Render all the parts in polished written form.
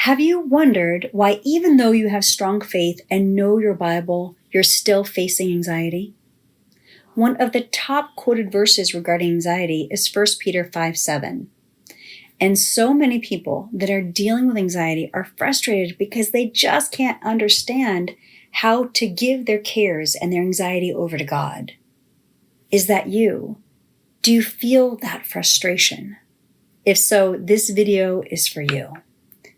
Have you wondered why, even though you have strong faith and know your Bible, you're still facing anxiety? One of the top quoted verses regarding anxiety is 1 Peter 5:7. And so many people that are dealing with anxiety are frustrated because they just can't understand how to give their cares and their anxiety over to God. Is that you? Do you feel that frustration? If so, this video is for you.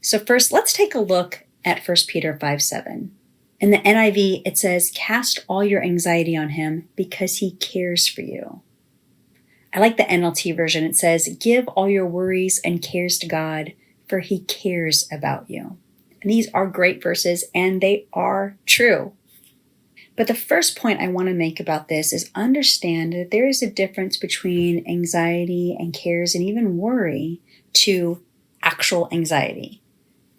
So first, let's take a look at 1 Peter 5:7. In the NIV, it says, "Cast all your anxiety on him because he cares for you." I like the NLT version. It says, "Give all your worries and cares to God, for he cares about you." And these are great verses, and they are true. But the first point I want to make about this is understand that there is a difference between anxiety and cares and even worry to actual anxiety.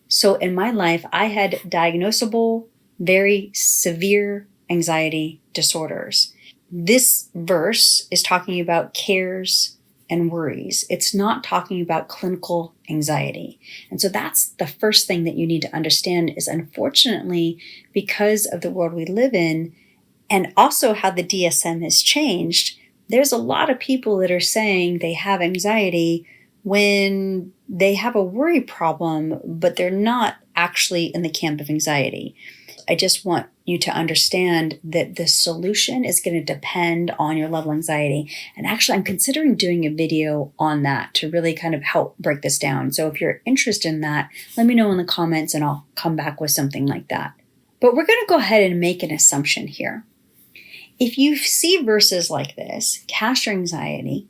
So in my life, I had diagnosable, very severe anxiety disorders. This verse is talking about cares and worries. It's not talking about clinical anxiety. And so that's the first thing that you need to understand is, unfortunately, because of the world we live in and also how the DSM has changed, there's a lot of people that are saying they have anxiety when they have a worry problem, but they're not actually in the camp of anxiety. I just want you to understand that the solution is going to depend on your level of anxiety. And actually, I'm considering doing a video on that to really kind of help break this down. So if you're interested in that, let me know in the comments and I'll come back with something like that. But we're going to go ahead and make an assumption here. If you see verses like this, cast your anxiety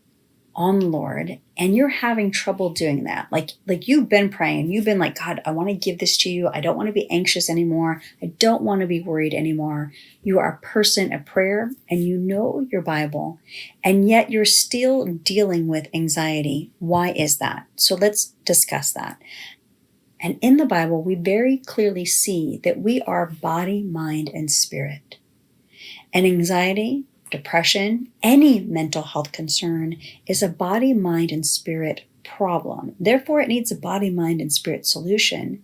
on the Lord, and you're having trouble doing that, like you've been praying, you've been like, God, I want to give this to you. I don't want to be anxious anymore. I don't want to be worried anymore. You are a person of prayer and you know your Bible, and yet you're still dealing with anxiety. Why is that? So let's discuss that. And in the Bible, we very clearly see that we are body, mind, and spirit. And anxiety, depression, any mental health concern is a body, mind, and spirit problem. Therefore, it needs a body, mind, and spirit solution.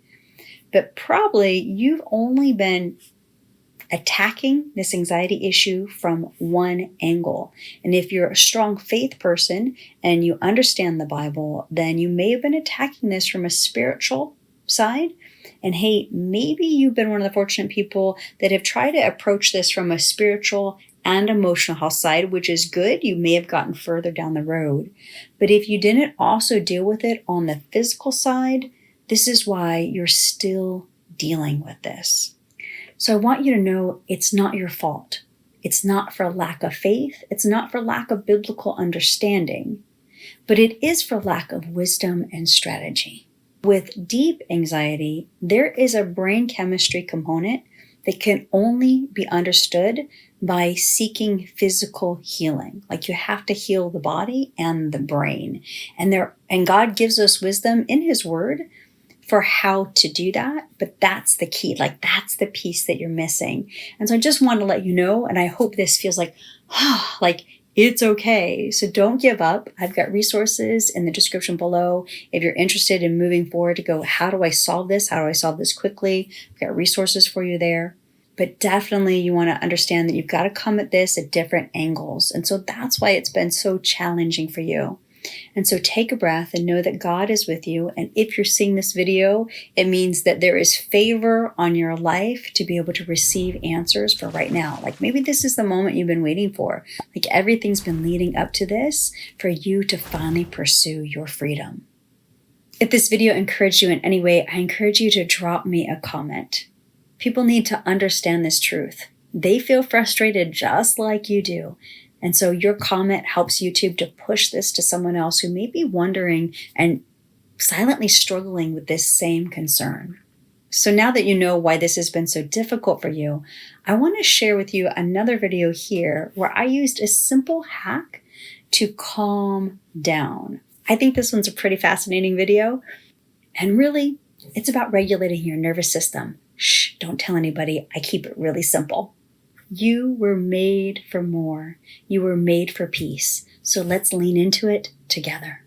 But probably you've only been attacking this anxiety issue from one angle. And if you're a strong faith person and you understand the Bible, then you may have been attacking this from a spiritual side. And hey, maybe you've been one of the fortunate people that have tried to approach this from a spiritual and emotional health side, which is good. You may have gotten further down the road. But if you didn't also deal with it on the physical side, this is why you're still dealing with this. So I want you to know it's not your fault. It's not for lack of faith. It's not for lack of biblical understanding, but it is for lack of wisdom and strategy. With deep anxiety, there is a brain chemistry component that can only be understood by seeking physical healing. Like you have to heal the body and the brain. And God gives us wisdom in His Word for how to do that. But that's the key. Like that's the piece that you're missing. And so I just want to let you know, and I hope this feels like it's okay. So don't give up. I've got resources in the description below. If you're interested in moving forward to go, how do I solve this? How do I solve this quickly? I've got resources for you there. But definitely you want to understand that you've got to come at this at different angles. And so that's why it's been so challenging for you. And so take a breath and know that God is with you. And if you're seeing this video, it means that there is favor on your life to be able to receive answers for right now. Like maybe this is the moment you've been waiting for. Like everything's been leading up to this for you to finally pursue your freedom. If this video encouraged you in any way, I encourage you to drop me a comment. People need to understand this truth. They feel frustrated just like you do. And so your comment helps YouTube to push this to someone else who may be wondering and silently struggling with this same concern. So now that you know why this has been so difficult for you, I want to share with you another video here where I used a simple hack to calm down. I think this one's a pretty fascinating video. And really, it's about regulating your nervous system. Shh, don't tell anybody. I keep it really simple. You were made for more. You were made for peace. So let's lean into it together.